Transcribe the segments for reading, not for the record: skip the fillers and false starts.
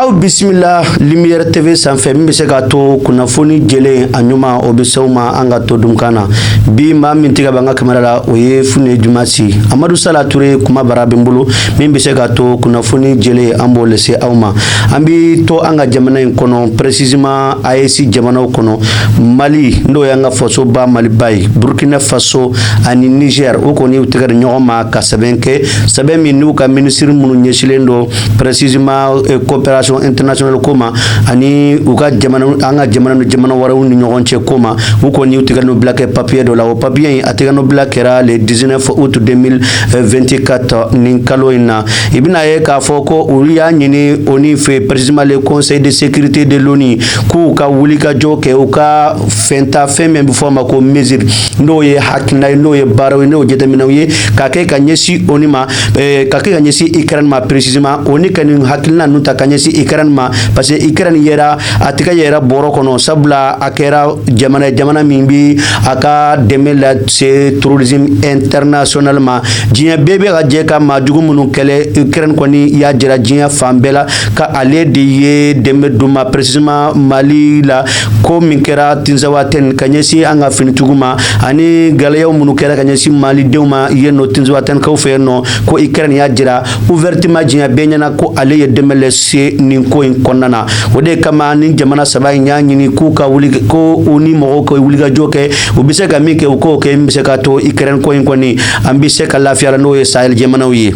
Aw bismillah Lumière TV sanfɛ min bɛ se ka to kunnafoni jɛlen a ɲuman o bɛ se ma an ka to dumkana bi maa min tɛ ka ban ka kamera la o ye Fune Jumasi Amadu Sala Ture kuma bara bɛ n bolo min bɛ se ka to kunnafoni jɛlen an b'o lase aw ma an bɛ to an ka jamana in kɔnɔ précisément AES jamanaw kɔnɔ Mali n'o y'an ka fasoba Maliba ye Burkina Faso ani Niger o kɔni u tɛgɛ di ɲɔgɔn ma ka sɛbɛn kɛ sɛbɛn min n'u ka ministre minnu ɲɛsilen don précisément coopération international koma ani u ka jamana an ka jamana wɛrɛw ni ɲɔgɔn cɛ koma u kɔni u tɛgɛ n'u bila kɛ papier dɔ la o papier in a tɛgɛ n'u bila kɛra le 19 août 2024 nin kalo in na i bɛna ye k'a fɔ ko olu y'a ɲini ONU fɛ précisément le conseil de sécurité de l'ONU k'u ka wulikajɔ kɛ u ka fɛn min bɛ fɔ a ma ko mesure n'o ye hakilina ye n'o ye baaraw ye n'o ye jateminɛw ye ka kɛ ka ɲɛsin ONU ma ka kɛ ka ɲɛsin Ukraine ma précisément ONU ka nin hakilina ninnu ta ka ɲɛsin Ukraine ma parce que Ukraine yɛrɛ a tɛgɛ yɛrɛ bɔrɔ kɔnɔ sabula a kɛra jamana min bi a ka dɛmɛ lase terrorisme international ma diɲɛ bɛɛ bɛ ka jɛ ka maajugu minnu kɛlɛ Ukraine kɔni y'a jira diɲɛ fan bɛɛ la ka ale de ye dɛmɛ d'u ma précisément Mali la ko min kɛra Tinzawatène ka ɲɛsin an ka finitigiw ma ani gɛlɛyaw minnu kɛra ka ɲɛsin Malidenw ma yen nɔ Tinzawatène kaw fɛ yen nɔ ko Ukraine y'a jira ouvertement diɲɛ bɛɛ ɲɛna ko ale ye dɛmɛ lase nin ko in kɔnɔna na o de kama ni jamana saba in y'a ɲini k'u ka wuli ko u ni mɔgɔw ka wulikajɔ kɛ u bɛ se ka min kɛ u k'o kɛ min bɛ se ka to Ukraine ko in kɔni an bɛ se ka lafiya la n'o ye Sahel jamanaw ye.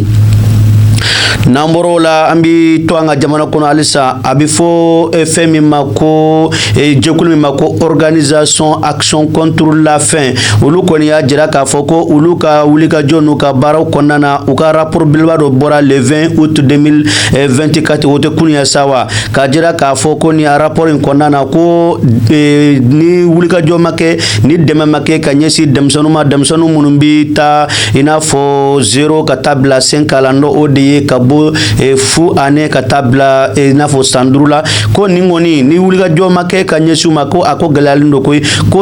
N'an bɔr'o la an bɛ to an ka jamana kɔnɔ halisa a bɛ fɔ fɛn min ma ko jɛkulu min ma ko organisation action contre la faim olu kɔni y'a jira k'a fɔ ko olu ka wulikajɔ n'u ka baaraw kɔnɔna na u ka rapport belebeleba dɔ bɔra le 20 août 2024 o tɛ kunu ye sa wa k'a jira k'a fɔ ko nin rapport in kɔnɔna na ko ni wulikajɔ ma kɛ ni dɛmɛ ma kɛ ka ɲɛsin denmisɛnninw ma denmisɛnninw minnu bɛ taa i n'a fɔ 0 ka taa bila 5 kalan n'o o de ye ka bɔ fu ane ka taa bila i n'a fɔ san 5 la ko nin kɔni ni wulikajɔ ma kɛ ka ɲɛsin u ma ko a ko gɛlɛyalen don ko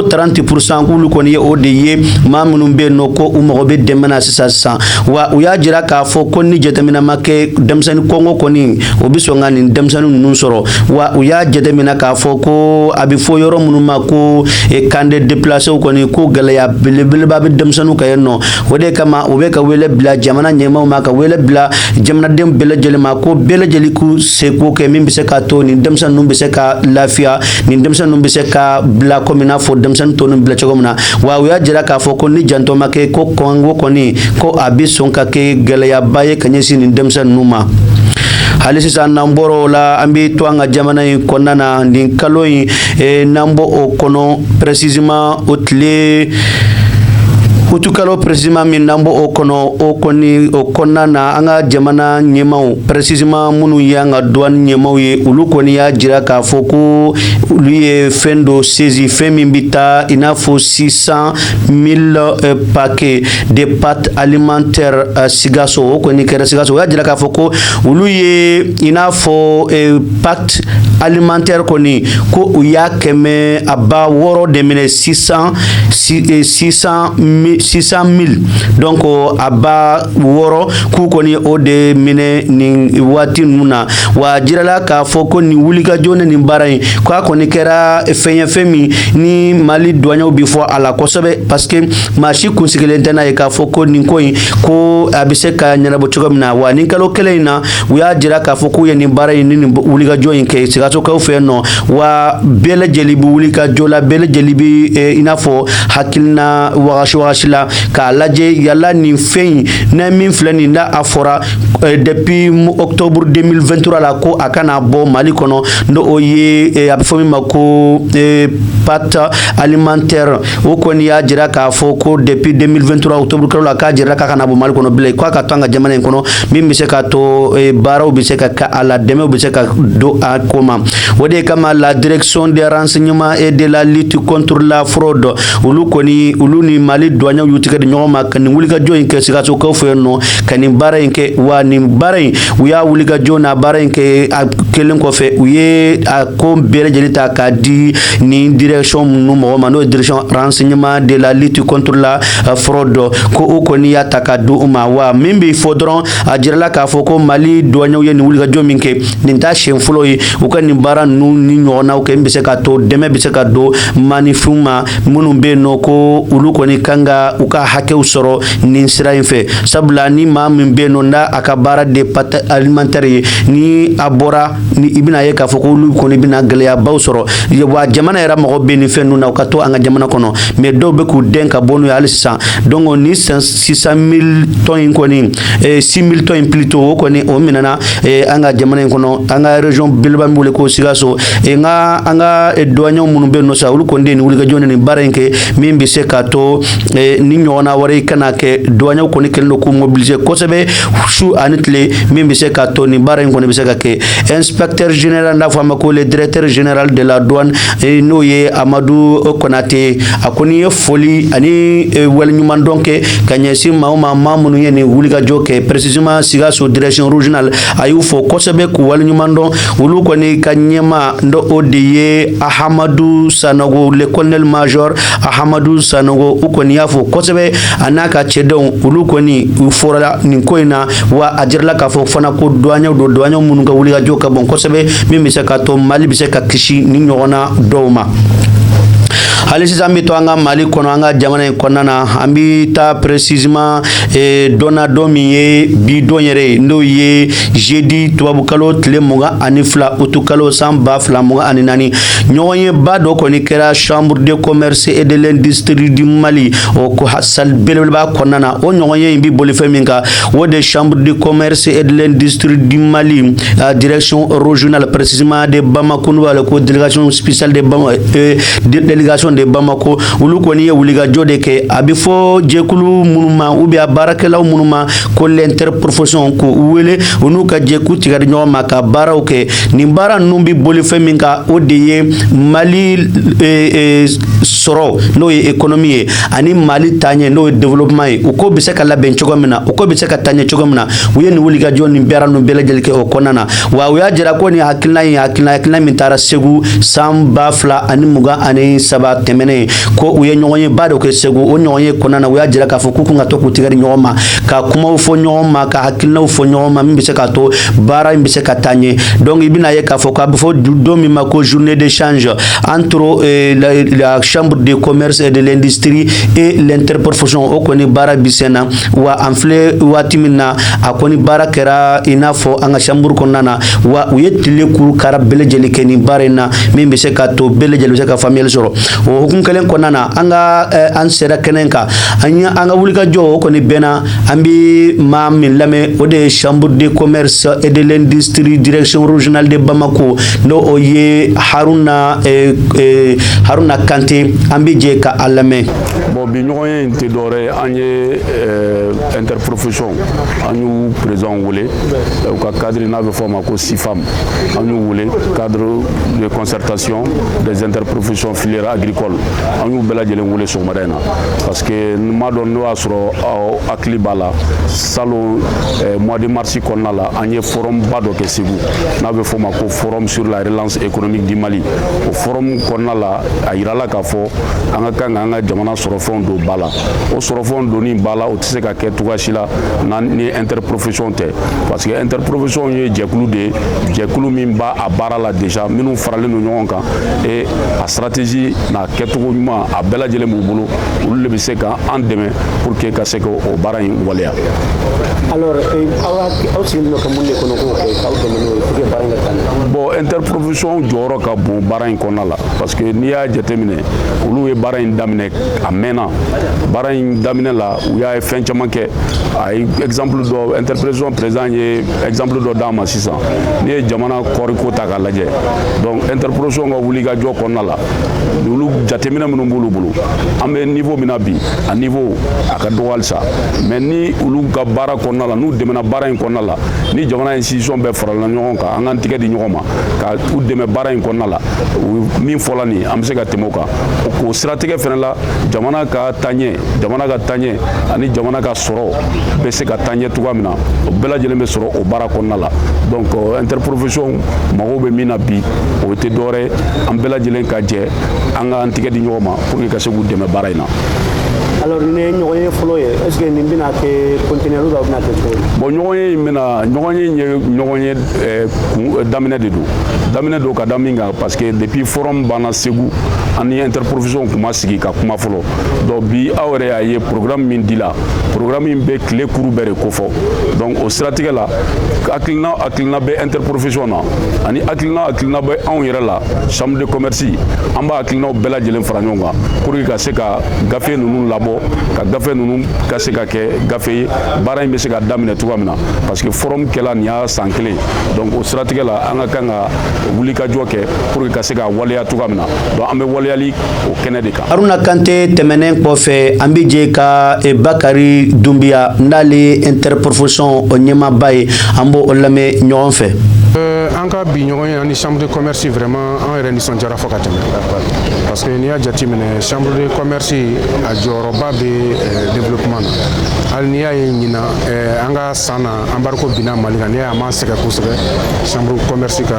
30% k'olu kɔni ye o de ye maa minnu bɛ yen nɔ ko u mago bɛ dɛmɛ na sisan wa u y'a jira k'a fɔ ko ni jateminɛ ma kɛ denmisɛnnin kɔngɔ kɔni o bɛ sɔn ka nin denmisɛnnin ninnu sɔrɔ wa u y'a jateminɛ k'a fɔ ko a bɛ fɔ yɔrɔ minnu ma ko camp de déplacés kɔni ko gɛlɛya belebeleba bɛ denmisɛnninw kan yen nɔ o de kama u bɛ ka wele bila jamana ɲɛmaaw ma ka wele bila jamanadenw bɛɛ lajɛlen ma ko bɛɛ lajɛlen k'u seko kɛ min bɛ se ka to nin denmisɛnnin ninnu bɛ se ka lafiya nin denmisɛnnin ninnu bɛ se ka bila komi i n'a fɔ denmisɛnnin tɔ ninnu bila cogo min na wa u y'a jira k'a fɔ ko ni janto ma kɛ ko kɔngɔ kɔni ko a bɛ sɔn ka kɛ gɛlɛyaba ye ka ɲɛsin nin denmisɛnnin ninnu ma. Hali sisan n'an bɔr'o la an bɛ to an ka jamana in kɔnɔna na nin kalo in n'an bɔ o kɔnɔ précisément o tile utukalo précisément min n'an bɔ o kɔnɔ o kɔni o kɔnɔna na an ka jamana ɲɛmaaw précisément minnu ye an ka douane ɲɛmaaw ye olu kɔni y'a jira k'a fɔ ko olu ye fɛn dɔ saisi fɛn min bɛ taa i n'a fɔ 600,000 paquets de pâtes alimentaires Sikaso o kɔni kɛra Sikaso o y'a jira k'a fɔ ko olu ye i n'a fɔ pâtes alimentaires kɔni ko u y'a kɛmɛ a ba 6 de minɛ 600,000 donc a ba 6 k'u kɔni o de minɛ nin waati ninnu na wa jirala k'a fɔ ko nin wulikajɔ ni nin baara in ko a kɔni kɛra fɛn ye fɛn min ni Mali douaniers bi fɔ a la kosɛbɛ parce que maa si kunsigilen tɛ n'a ye k'a fɔ ko nin ko in ko a bɛ se ka ɲɛnabɔ cogo min na wa nin kalo kelen in na u y'a jira k'a fɔ k'u ye nin baara in ni nin wulikajɔ in kɛ Sikasokaw fɛ yen nɔ wa bɛɛ lajɛlen bɛ wulikajɔ la bɛɛ lajɛlen bɛ i n'a fɔ hakilina wagasi la k'a lajɛ yala nin fɛn in n'a min filɛ nin n'a a fɔra depuis octobre 2023 la ko a kana bɔ Mali kɔnɔ n'o ye a bɛ fɔ min ma ko pâte alimentaire o kɔni y'a jira k'a fɔ ko depuis 2023 octobre kalo la k'a jira k'a kana bɔ Mali kɔnɔ bilen k'a ka to an ka jamana in kɔnɔ min bɛ se ka to baaraw bɛ se ka kɛ a la dɛmɛw bɛ se ka don a ko ma o de kama la direction des renseignements et de la lutte contre la fraude olu kɔni olu ni Mali douaniers duanya yutika de nyoma kan wulika jo inke sigaso ko fenno kan bara inke wa ni bara uya wulika jo na bara inke kelen ko fe uye a ko bele jelita ka di ni direction no mo mano direction renseignement de la lutte contre la fraude ko ko ni ataka du uma wa mimbi fodron a jirala ka foko Mali duanya ye ni wulika jo minke ni ta shenfulo yi u kan ni bara nu ni nyona o ke mbese ka to deme bise ka do manifuma munu be no ko ulu ko ni kanga uka hake usoro ni sira infe sabla ni ma min be no nda akabara de pâtes alimentaires ni abora ni ibina ye ka foko ulu ko ni bina galeya ba usoro ye wa jamana era mo be ni fe no na ka to anga jamana kono mais do be ku denka bonu ya alisa donc ni 600,000 tonnes ko ni 6,000 tonnes plutôt ko ni o minana anga jamana kono anga région bilba mbule ko sigaso nga anga douanier munu be no sa ulu konde ni wulga joni ni barenke mimbi se kato ni nyona wari kana ke douanier ko ni kelno ko mobiliser ko sebe shu anitle mimbi se kato ni barenko ni bisaka ke inspecteur général na fama ko le directeur général de la douane no ye Amadou Konate akoni foli ani wel nyuman donke kanyesi mauma mamunu ye ni wulga joke précisément sigaso direction régionale ayu fo ko sebe ku wel nyuman don ulu ko ni kanyema ndo odiye Ahamadou Sanogo le colonel major Ahamadou Sanogo ukoni yafo kosebe anaka chedon ulu koni ufora ni koina wa ajirla ka fo fana ko douanier munu ga wuliga joka bon kosebe mimi se ka to Mali bise ka kishi ni nyona doma halisi zambi to anga Mali kono anga jamana konana ambita précisément dona domi ye bi donyere ndo ye jeudi tubabu kalo tle muga anifla utukalo samba fla muga aninani nyoye bado ko ni kera chambre de commerce et de l'industrie du Mali o ko hasal belba konana o nyoye bi bolife minka wo de chambre de commerce et de l'industrie du Mali direction régionale précisément de Bamako wala ko délégation spéciale de Bamako délégation de Bamako ulu ko ni wuliga jode ke abifo jekulu munuma ubi abarakela munuma ko l'interprofession ko wele onu ka jeku tigari nyoma ka baraw ke ni bara numbi boli feminka odeye Mali soro no économie ani Mali tanye no développement uko biseka la ben chogomina uko biseka tanye chogomina uye ni wuliga joni mbera no belejel ke okonana wa uya jira ko ni hakilna mitara segu samba fla ani muga ani saba temene ko uye nyonye bado ke segu o nyonye konana uya jira ka fokuku ngato kutigari nyoma ka kuma ufo nyoma ka hakilna ufo nyoma mbise ka to bara mbise ka tanye donc ibina ye ka foka bifo domi mako journée d'échange entre la chambre de commerce et de l'industrie et l'interprofession o koni bara bisena wa anfle watimina akoni bara kera inafo anga chambre konana wa uye tile ku kara belejeli keni barena mbise ka to belejeli se ka famille soro o hukum kalen konana anga ansera kenenka anga wulika jo ko ni bena ambi min lame o de chambre de commerce et de l'industrie direction régionale de Bamako no oye Haruna Kanté ambi je ka alame bon bi ñoy te doré anye interprofession anyu président wulé o ka cadre na forma ko SIFAM anyu wulé cadre de concertation des interprofessions filières agricoles anyu bela jelen wulé so madena parce que ma don no asro akli bala salo mois de mars konala anye forum bado ke sigu na be forma ko forum sur la relance économique du Mali au forum konala ayirala ka fo anga kanga jamana soro fondo bala o soro fondo ni bala o tise ka ke tugashila na ni interprofession te parce que interprofession ye jekulu min ba a bara la déjà minu farale no nyonka et a stratégie na ketugo nyuma a bela jele mu bolo ulu be se ka en demain pour que ka se ko o bara yin waleya alors aussi no ka munde kono ko ke ka o no ke bara ngata bon interprofession joro ka bon bara yin konala parce que ni ya jetemine ulu e bara yin damine amena bara yin damine la u ya fen chama ke ay exemple do interprétation présent ye exemple do dama 600 ni jamana koriko taka laje donc interprétation ngo wuliga jo konala ulu jatemine mun bulu ambe niveau minabi a niveau akadwal sa mais ni ulu ka bara konala nu demena bara in konala ni jamana institution be farala nyon ka an tike di nyoma ka u deme bara in konala min folani am se ka temoka ko stratégie fenela jamana ka taɲɛ jamana ka taɲɛ ani jamana ka sɔrɔ bɛ se ka taɲɛ cogoya min na o bɛɛ lajɛlen bɛ sɔrɔ o baara kɔnɔna la donc interprofession mago bɛ min na bi o tɛ dɔwɛrɛ an bɛɛ lajɛlen ka jɛ an ka an tigɛ di ɲɔgɔn ma pour que ka se k'u dɛmɛ baara in na. Alors ni ɲɔgɔn ye fɔlɔ ye est-ce que nin bɛna kɛ continuer ou bɛna kɛ cogo di? Bon ɲɔgɔn ye in bɛna ɲɔgɔn ye ye ɲɔgɔn ye daminɛ de don ka da min kan parce que depuis forum banna Segu ani interprofession tun ma sigi ka kuma fɔlɔ donc bi aw yɛrɛ y'a ye programme min dila programme in bɛ tile kuru bɛɛ de kofɔ donc o siratigɛ la hakilina bɛ interprofession na ani hakilina bɛ anw yɛrɛ la chambre de commerce an b'a hakilinaw bɛɛ lajɛlen fara ɲɔgɔn kan pour que ka se ka gafe ninnu labɔ ka gafe ninnu ka se ka kɛ gafe ye baara in bɛ se ka daminɛ cogoya min na parce que forum kɛla nin y'a san kelen donc o siratigɛ la an ka kan ka wulikajɔ kɛ pour que ka se ka waleya cogoya min na donc an bɛ waleyali o kɛnɛ de kan. Haruna Kante tɛmɛnen kɔfɛ an bɛ jɛ ka Bakari Dumbiya n'ale interprofession o ɲɛmaaba ye an b'o lamɛn ɲɔgɔn fɛ. An ka bi ɲɔgɔn ye ani chambre de commerce vraiment an yɛrɛ nisɔndiyara fo ka tɛmɛ parce que n'i y'a jateminɛ chambre de commerce a jɔyɔrɔba bɛ développement na hali n'i y'a ye ɲina an ka san na embargo binna Mali kan n'i y'a ye a man sɛgɛn kosɛbɛ chambre de commerce ka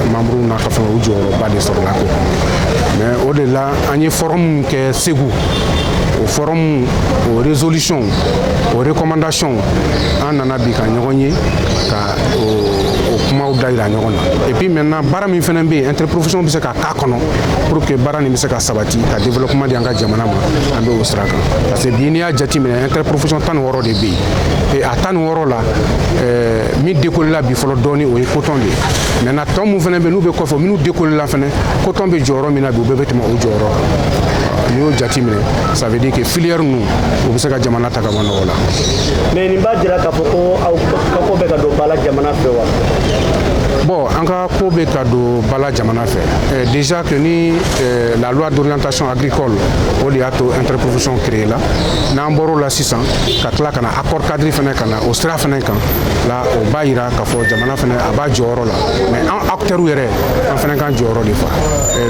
membre n'a ka fɛn o jɔyɔrɔba de sɔrɔla ko mais o de la an ye forum kɛ Segu o forum o résolution o recommandation an nana bi ka ɲɔgɔn ye ka o kumaw da yira ɲɔgɔn na et puis maintenant baara min fana bɛ yen interprofession bɛ se ka k'a kɔnɔ pour que baara nin bɛ se ka sabati ka développement di an ka jamana ma an bɛ o sira kan parce que bi n'i y'a jateminɛ interprofession 16 de bɛ yen et a 16 la min décollé bi fɔlɔ dɔɔni o ye coton de ye maintenant tɔ min fana bɛ yen n'u bɛ kɔfɛ minnu décollé la fana coton bɛ jɔyɔrɔ min na bi u bɛɛ bɛ tɛmɛ o jɔyɔrɔ kan n'i y'o jateminɛ ça veut dire que filière ninnu u bɛ se ka jamana ta ka bɔ nɔgɔ la. Mais nin b'a jira k'a fɔ ko aw ka ko bɛ ka don ba la jamana fɛ wa? Bon, an ka ko bɛ ka don ba la jamana fɛ déjà que ni la loi d'orientation agricole o de y'a to interprofession créé la n'an bɔr'o la sisan ka tila ka na accord cadre fana ka na o sira fana kan la o b'a yira k'a fɔ jamana fana a b'a jɔyɔrɔ la mais an acteurs yɛrɛ an fana kan jɔyɔrɔ de fa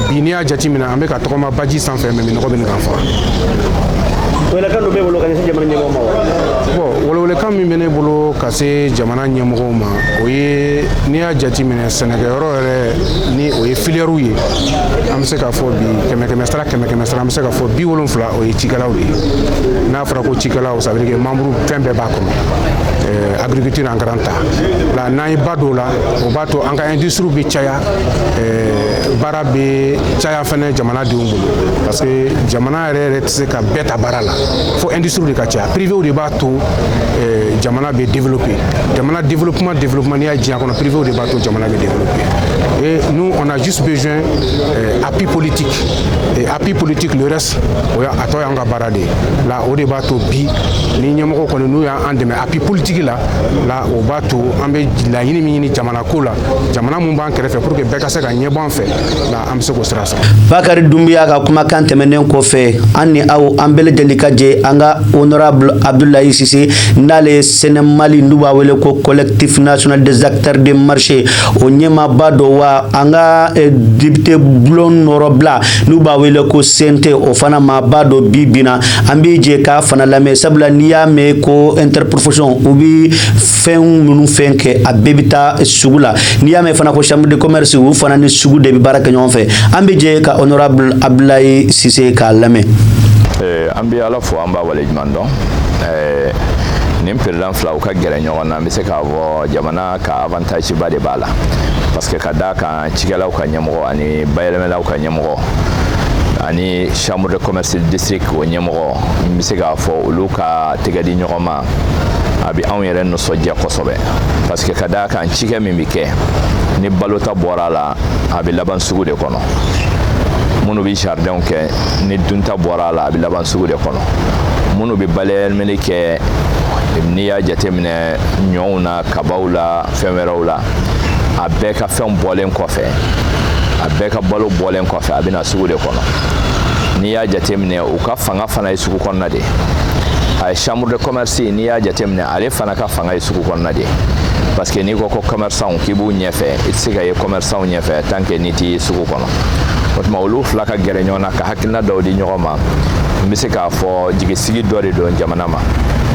bi n'i y'a jateminɛ an bɛ ka tɔgɔma baji sanfɛ mais minɔgɔ bɛ nin kan faga. Welekan dɔ bɛ bolo ka ɲɛsin jamana ɲɛmɔgɔw ma wa? Bon welewelekan min bɛ ne bolo ka se jamana ɲɛmɔgɔw ma o ye n'i y'a jateminɛ sɛnɛkɛyɔrɔ yɛrɛ ni o ye filières ye an bɛ se k'a fɔ bi kɛmɛ sara an bɛ se k'a fɔ 70 o ye cikɛlaw de ye n'a fɔra ko cikɛlaw ça veut dire que membre fɛn bɛɛ b'a kɔnɔ agriculture en grand tas la n'an ye ba don la o b'a to an ka industrie bɛ caya baara bɛ caya fana jamanadenw bolo parce que jamana yɛrɛ tɛ se ka bɛɛ ta baara la fo industrie de ka caya privé de b'a to jamana bɛ développer jamana développement n'i y'a diɲɛ kɔnɔ privé de b'a to jamana bɛ développer et nous on a juste besoin appui politique et appui politique le reste o a tɔ y'an ka baara de ye la o de b'a to bi ni ɲɛmɔgɔ kɔni n'u y'an dɛmɛ appui politique la o b'a to an bɛ laɲini min ɲini jamana ko la jamana mun b'an kɛrɛfɛ pour que bɛɛ ka se ka ɲɛbɔ an fɛ la an bɛ se k'o sira sɔrɔ. Bakari Dumbiya ka kumakan tɛmɛnen kɔfɛ an ni aw an bɛɛ lajɛlen ka jɛ an ka honorable Abdoulaye Cissé n'ale Sɛnɛ Mali n'u b'a wele ko collectif national des acteurs de marché o ɲɛmaaba dɔ wa an ka député bulon nɔrɔbila n'u b'a wele ko CNT o fana maaba dɔ bi binna an bɛ jɛ k'a fana lamɛn sabula n'i y'a mɛn ko interprofession u bɛ fɛn minnu fɛn kɛ a bɛɛ bɛ taa sugu la n'i y'a mɛn fana ko chambre de commerce u fana ni sugu de bɛ baara kɛ ɲɔgɔn fɛ an bɛ jɛ ka honorable Abdoulaye Cissé k'a lamɛn. An bɛ Ala fo an b'a waleɲuman dɔn nin président fila u ka gɛrɛ ɲɔgɔn na n bɛ se k'a fɔ jamana ka avantage ba de b'a la parce que ka d'a kan cikɛlaw ka ɲɛmɔgɔ ani bayɛlɛmɛlaw ka ɲɛmɔgɔ ani chambre de commerce district o ɲɛmɔgɔ n bɛ se k'a fɔ olu ka tɛgɛ di ɲɔgɔn ma a bɛ anw yɛrɛ nisɔndiya kosɛbɛ parce que ka d'a kan cikɛ min bɛ kɛ ni balota bɔra a la a bɛ laban sugu de kɔnɔ minnu bɛ jardin kɛ ni dunta bɔra a la a bɛ laban sugu de kɔnɔ minnu bɛ bayɛlɛmali kɛ n'i y'a jateminɛ ɲɔw na kabaw la fɛn wɛrɛw la a bɛɛ ka fɛn bɔlen kɔfɛ a bɛɛ ka balo bɔlen kɔfɛ a bɛ na sugu de kɔnɔ n'i y'a jateminɛ u ka fanga fana ye sugu kɔnɔna de a ye chambre de commerce n'i y'a jateminɛ ale fana ka fanga ye sugu kɔnɔna de parce que ni ko commerçant ki bu ɲɛfɛ i tɛ se ka ye commerçant ɲɛfɛ tant que ni t'i sugu kɔnɔ o tuma olu fila ka gɛrɛ ɲɔgɔn na ka hakilina dɔw di ɲɔgɔn ma n bɛ se k'a fɔ jigisigi dɔ de don jamana ma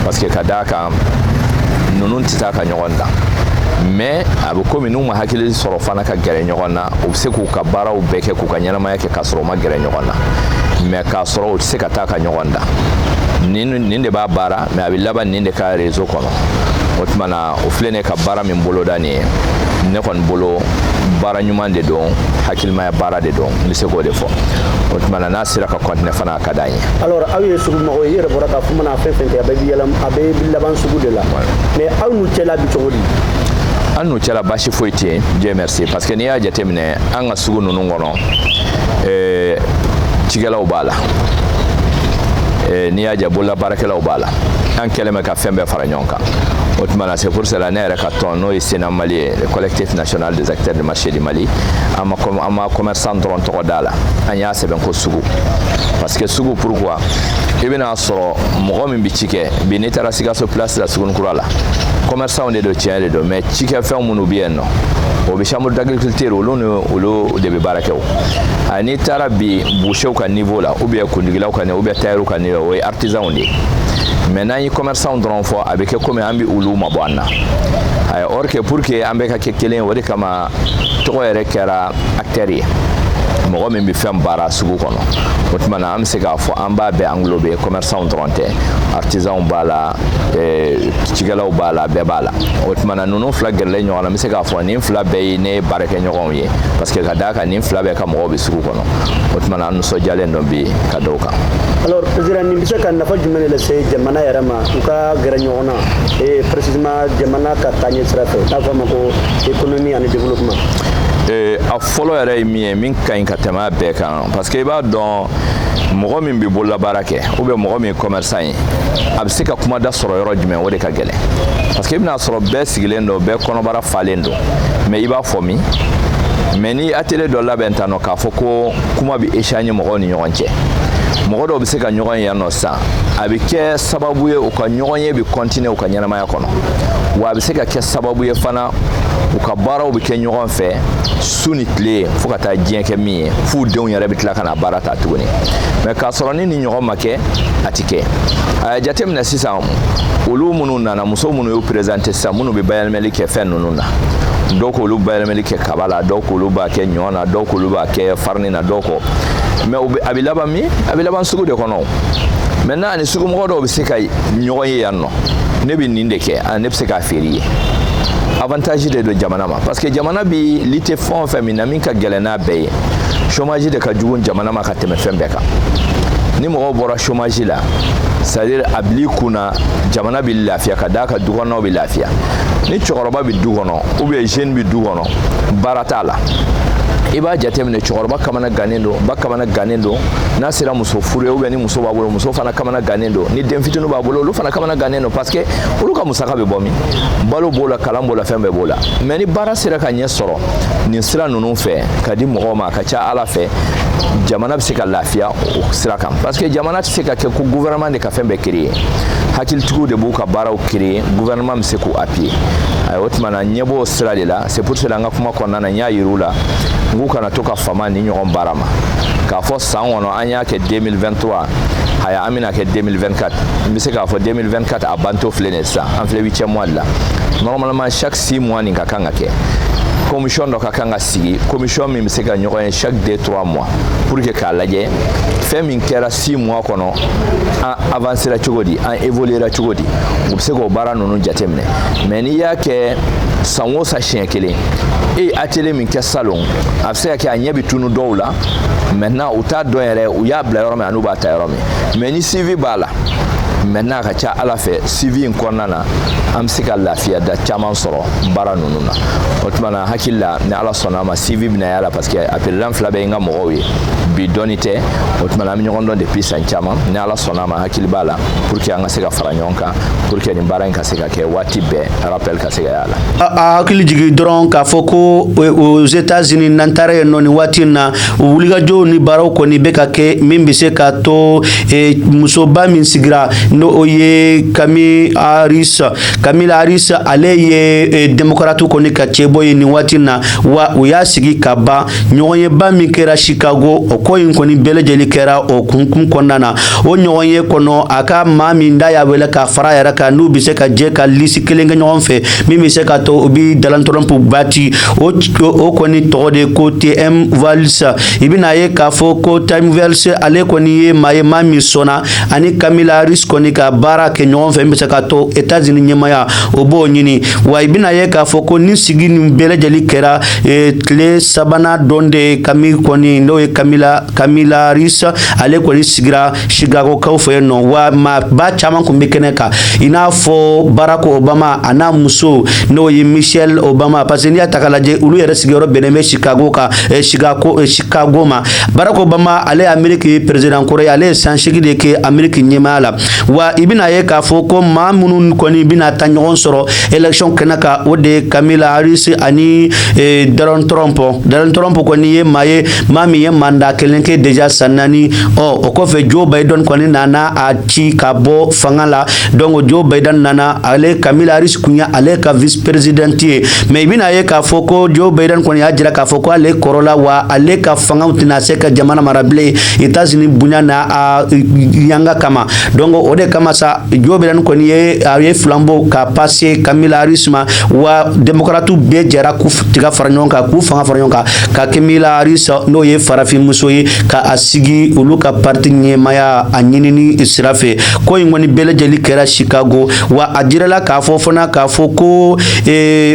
parce que ka d'a kan ninnu tɛ taa ka ɲɔgɔn dan mais a bɛ komi n'u ma hakili sɔrɔ fana ka gɛrɛ ɲɔgɔn na u bɛ se k'u ka baaraw bɛɛ kɛ k'u ka ɲɛnamaya kɛ k'a sɔrɔ u ma gɛrɛ ɲɔgɔn na mais k'a sɔrɔ u tɛ se ka taa ka ɲɔgɔn dan nin de b'a baara mais a bɛ laban nin de ka réseau kɔnɔ o tuma na o filɛ ne ka baara min boloda nin ye ne kɔni bolo baara ɲuman de don hakilimaya baara de don n bɛ se k'o de fɔ o tuma na n'a sera ka continuer fana a ka d'an ye. alors aw ye sugu mɔgɔw ye i yɛrɛ bɔra k'a fɔ mana fɛn fɛn kɛ a bɛ laban sugu de la mais aw n'u cɛla bi cogo di. an n'u cɛla basi foyi tɛ yen Dieu merci parce que n'i y'a jateminɛ an ka sugu ninnu kɔnɔ cikɛlaw b'a la n'i y'a jɛ bololabaarakɛlaw b'a la an kɛlen bɛ ka fɛn bɛɛ fara ɲɔgɔn kan o tuma na c'est pour cela ne yɛrɛ ka tɔn n'o ye Sénat Mali ye le collectif national des acteurs du marché du Mali an ma commerçant dɔrɔn tɔgɔ d'a la an y'a sɛbɛn ko sugu parce que sugu pourquoi i bɛna sɔrɔ mɔgɔ min bɛ ci kɛ bi n'i taara Sikaso place la Sugunikura la commerçant de don tiɲɛ de don mais cikɛfɛn minnu bɛ yen nɔ o bɛ chambre d'agriculture olu de bɛ baara kɛ o n'i taara bi boucherw ka niveau la ou bien kundigilaw ka niveau ou bien tailleur ka niveau o ye artisanw de ye mais n'an ye commerçant dɔrɔn fɔ a bɛ kɛ komi an bɛ olu mabɔ an na or que pour que an bɛ ka kɛ kelen o de kama tɔgɔ yɛrɛ kɛra acteur ye mɔgɔ min bɛ fɛn baara sugu kɔnɔ o tuma na an bɛ se k'a fɔ an b'a bɛɛ englober commerçant dɔrɔn tɛ artisanw b'a la cikɛlaw b'a la bɛɛ b'a la o tuma na ninnu fila gɛrɛlen ɲɔgɔn na n bɛ se k'a fɔ nin fila bɛɛ ye ne baarakɛɲɔgɔnw ye parce que ka d'a kan nin fila bɛɛ ka mɔgɔw bɛ sugu kɔnɔ o tuma na an nisɔndiyalen dɔ bi ka da o kan. alors président nin bɛ se ka nafa jumɛn de lase jamana yɛrɛ ma u ka gɛrɛ ɲɔgɔn na précisément jamana ka taaɲɛ sira fɛ n'a fɔ a ma ko économie ani développement. a fɔlɔ yɛrɛ ye min ye min ka ɲi ka tɛmɛ a bɛɛ kan parce que i b'a dɔn mɔgɔ min bɛ bololabaara kɛ ou bien mɔgɔ min ye commerçant ye a bɛ se ka kumada sɔrɔ yɔrɔ jumɛn o de ka gɛlɛn parce que i bɛna sɔrɔ bɛɛ sigilen don bɛɛ kɔnɔbara falen don mais i b'a fɔ min mais ni atelier dɔ labɛn tan nɔ k'a fɔ ko kuma bɛ échanger mɔgɔw ni ɲɔgɔn cɛ mɔgɔ dɔw bɛ se ka ɲɔgɔn ye yan nɔ sisan a bɛ kɛ sababu ye u ka ɲɔgɔn ye bɛ continuer u ka ɲɛnamaya kɔnɔ wa a bɛ se ka kɛ sababu ye fana u ka baaraw bɛ kɛ ɲɔgɔn fɛ su ni tile fo ka taa diɲɛ kɛ min ye f'u denw yɛrɛ bɛ tila ka na baara ta tuguni mais k'a sɔrɔ ni nin ɲɔgɔn ma kɛ a tɛ kɛ a ye jateminɛ sisan olu minnu nana muso minnu y'u présenter sisan minnu bɛ bayɛlɛmali kɛ fɛn ninnu na dɔw k'olu bayɛlɛmali kɛ kaba la dɔw k'olu b'a kɛ ɲɔ na dɔw k'olu b'a kɛ farini na dɔw kɔ mais a bɛ laban min a bɛ laban sugu de kɔnɔ maintenant ani sugumɔgɔ dɔw bɛ se ka ɲɔgɔn ye yan nɔ ne bɛ nin de kɛ ne bɛ se k'a feere ye avantage de don jamana ma parce que jamana bi lite fɛn o fɛn min na min ka gɛlɛn n'a bɛɛ ye chômage de ka jugu jamana ma ka tɛmɛ fɛn bɛɛ kan ni mɔgɔw bɔra chômage la c'est à dire a bil'i kunna jamana bɛ lafiya ka d'a kan dukɔnɔnaw bɛ lafiya ni cɛkɔrɔba bɛ du kɔnɔ ou bien jeune bɛ du kɔnɔ baara t'a la i b'a jateminɛ cɛkɔrɔba kamana gannen don ba kamana gannen don n'a sera muso furu ye ou bien ni muso b'a bolo muso fana kamana gannen don ni den fitinin b'a bolo olu fana kamana gannen don parce que olu ka musaka bɛ bɔ min balo b'o la kalan b'o la fɛn bɛɛ b'o la mais ni baara sera ka ɲɛ sɔrɔ nin sira ninnu fɛ ka di mɔgɔw ma a ka ca ala fɛ jamana bɛ se ka lafiya o sira kan parce que jamana tɛ se ka kɛ ko gouvernement de ka fɛn bɛɛ créer hakilitigiw de b'u ka baaraw créer gouvernement bɛ se k'u appuyer o tuma na ɲɛ b'o sira de la c'est pour cela an ka kuma kɔnɔna na n y'a yir'u la n k'u kana to ka fama ni ɲɔgɔn baara ma k'a fɔ san kɔnɔ an y'a kɛ 2023 haya an bɛna kɛ 2024 n bɛ se k'a fɔ 2024 a banto filɛ nin ye sisan an filɛ 8e mois de la normalement chaque 6 mois nin ka kan ka kɛ commission dɔ ka kan ka sigi commission min bɛ se ka ɲɔgɔn ye chaque 2-3 mois pour que k'a lajɛ fɛn min kɛra 6 mois kɔnɔ an avancera cogo di an évoluera cogo di u bɛ se k'o baara ninnu jateminɛ mais n'i y'a kɛ san o san siɲɛ kelen e ye atelier min kɛ salon a bɛ se ka kɛ a ɲɛ bɛ tunu dɔw la maintenant u t'a dɔn yɛrɛ u y'a bila yɔrɔ min an'u b'a ta yɔrɔ min mais ni suivi b'a la maintenant a ka ca ala fɛ suivi in kɔnɔna na an bɛ se ka lafiya da caman sɔrɔ baara ninnu na o tuma na hakili la ni ala sɔnna a ma suivi bɛna y'a la parce que appelilan fila bɛ n ka mɔgɔw ye bi dɔnni tɛ o tuma na an bɛ ɲɔgɔn dɔn depuis san caman ni ala sɔnna a ma hakili b'a la pour que an ka se ka fara ɲɔgɔn kan pour que nin baara in ka se ka kɛ waati bɛɛ rappel ka se ka y'a la. a hakili jigin dɔrɔn k'a fɔ ko aux États-Unis n'an taara yen nɔ nin waati in na wulikajɔw ni baaraw kɔni bɛ ka kɛ min bɛ se k'a to musoba min sigira no oye Kamala Harris ale ye demokratu koni ka chebo ye ni watina wa uya sigi kaba nyoye ba mi kera Chicago o ko yin koni belejeli kera o kunkum konana o nyoye kono aka mami nda ya wele ka fara yara ka nu bi se ka je ka lisi kelenge nyon fe mi se ka to bi dalan Trump bati o koni to de ko TM Valsa ibina ye ka fo ko Time Valsa ale koni ye maye mami sona ani Kamala Harris koni ka bara ke nyon fe mi se ka to Etats-Unis nyemaya obo nyini wa ibina ye ka fo ko ni sigi ni belejeli kera kle sabana donde kami koni no e Kamala Harris ale koni sigira Chicago ka fo no wa ma ba chama kumbe keneka ina fo Barack Obama ana muso no ye Michelle Obama parce ni atakalaje ulu yere sigiro beneme Chicago ka Chicago ma Barack Obama ale Amerique president Korea ale sanshigi de ke Amerique nyemala wa ibina ye ka fo ko ma munun koni bina tanyon soro election kenaka ode Kamala Harris ani Donald Trump koni ye maye mami ye manda kelenke deja sanani o ko fe Joe Biden koni nana a chi kabo fangala donc Joe Biden nana ale Kamala Harris kunya ale ka vice presidentier mais bina ye ka foko Joe Biden koni ajira ka foko ale korola wa ale ka fanga utina seka jamana marable Etats-Unis bunya na yanga kama donc ode kama sa Joe Biden koni ye flambeau ka passer Kamala Harris ma wa demokratu be jara ku tiga faranyonka ku fanga faranyonka ka Kamala Harris no ye farafi muso ye ka asigi ulu ka parti nyemaya anyinini israfe ko ingoni bele jeli kera Chicago wa ajirala ka fofona ka foko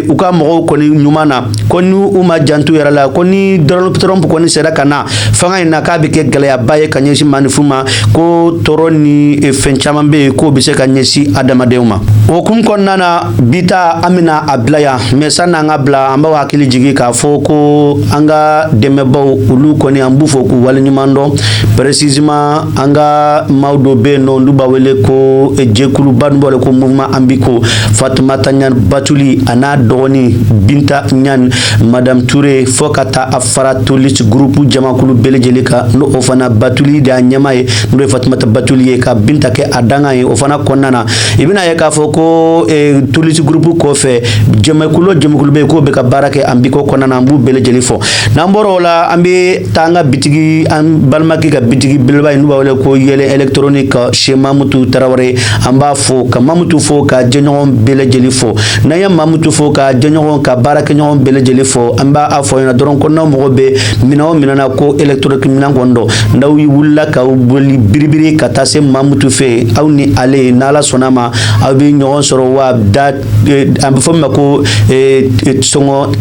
uka mo koni nyumana koni uma jantu yarala koni Donald Trump koni sera kana fanga ina ka bike gele ya baye kanyeshi manifuma ko toroni fenchama be ko bise kanyesi adama deuma okum konnana bita Amina Ablaya mesana ngabla amba wakili jigi ka foko anga demebo ulu koni ambufo ku wal nyumando precisement anga maudo be no nduba wele ko jekulu banbole ko mouvement ambiko Fatoumata Nyan Batuli ana doni Binta Nyan Madame Touré fokata afara tolis groupe jamakulu belejelika no ofana Batuli da nyamaye no Fatoumata Batuli ka Binta ke adanga e ofana konnana ibina ye ka foko tolis groupe ko fe jamakulu be ko be ka barake ambiko konnana mbu belejelifo namboro la ambe tanga bitigi am balmaki ka bitigi belba nuba wala ko yele électronique chez Mamutu Traoré amba fo ka Mamutu fo ka jenyon belejelifo na ya Mamutu fo ka jenyon ka barake nyon belejelifo amba afo na doron ko na mo be minana ko électronique minan gondo ndaw yi wulla ka boli biribiri ka tase Mamutu fe awni ale nala sonama abi nyon soro wa dat amba fo mako songo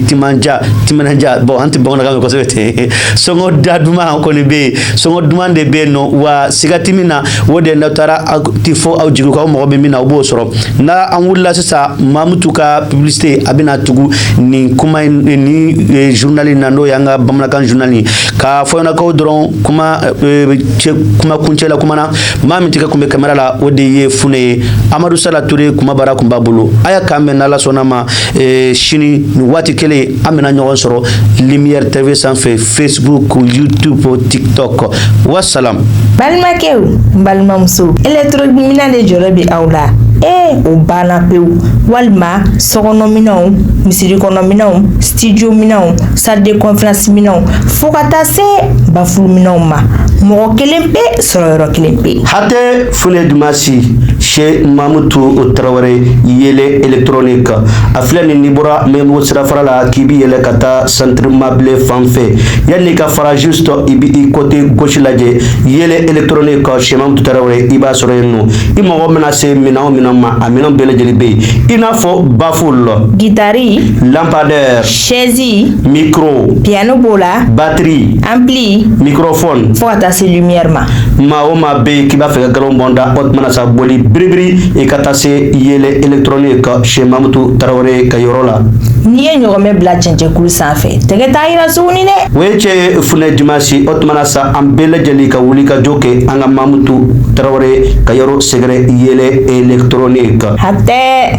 timanja bon anti bon na ko sebete songo daduma ko ni be songo dumande be no wa sigatimina wode na tara tifo au jigu ka mo be mina obo soro na an wulla sasa Mamutu ka publicité abina tugu ni kuma ni journal na no yanga bamlakan journal ka fo na ko dron kuma kunchela kuma na mami tika kumbe kamera la wode ye fune Amadou Sala Touré kuma bara kumba bulu aya kambe na la sonama shini ni wati kele amena nyon soro Lumière TV sanfe Facebook YouTube TikTok wassalam balma kew balma muso electric mina de jorobi awla o bana pew walma sogono minaw misiri kono minaw studio minaw salle de conférence minaw fokata se baful minaw ma mo kelempe soro kelempe hate fune dumasi chez Mamutu Traoré yele électronique aflani nibura memo sira farala kibi yele kata centre mable fanfe yani ka fara juste ibi côté gauche laje yele électronique chez Mamutu Traoré iba soro no imo menacé minaw ma aminon bele jelibe ina fo baful guitare lampadaire chaise micro piano bola batterie ampli microphone fota se lumière ma o ma be ki ba fe galon bonda ot manasa boli bribri e katase yele électronique chez Mamutu Traoré kayorola ni e nyogome bla chenche kul sanfe tege tayira suni ne weche fune dimasi ot manasa ambele jeli ka wuli ka joke anga Mamutu Traoré kayoro segre yele électronique hatte